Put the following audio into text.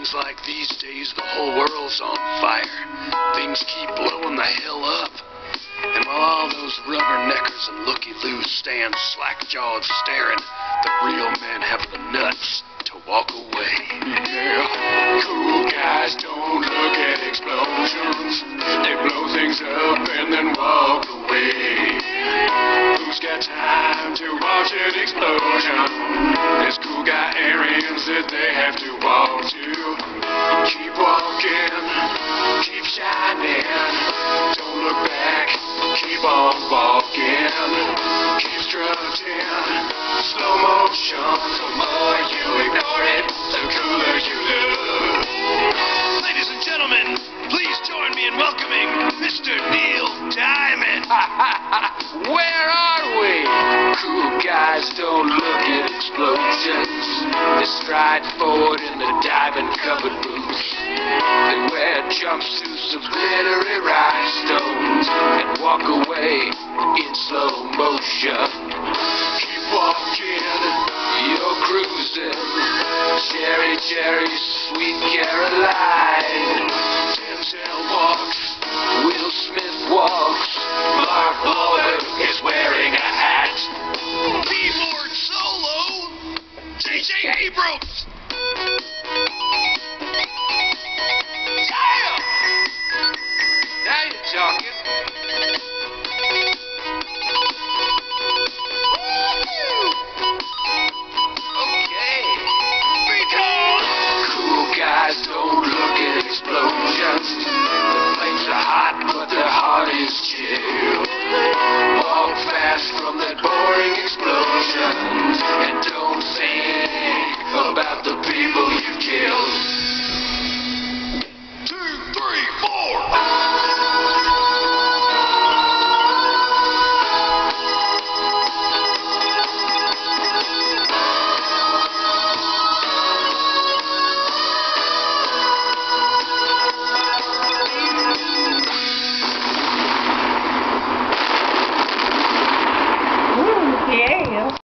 Seems like these days the whole world's on fire. Things keep blowing the hell up. And while all those rubberneckers and looky-loos stand slack-jawed staring, the real men have the nuts to walk away. Yeah, cool guys don't look at explosions. They blow things up and then walk away. Who's got time to watch an explosion? There's cool guy areas that they have to walk to. Keep walking, keep shining, don't look back, keep on walking, keep strutting, slow motion. The more you ignore it, the cooler you look. Ladies and gentlemen, please join me in welcoming Mr. Neil Diamond. Where are we? Cool guys don't look at explosions. They stride forward in the diamond-covered boots. They wear jumpsuits of glittery rhinestones and walk away in slow motion. Keep walking, you're cruising. Cherry, cherry, sweet Caroline. Denzel walks, Will Smith walks. Mark Wahlberg is wearing a hat.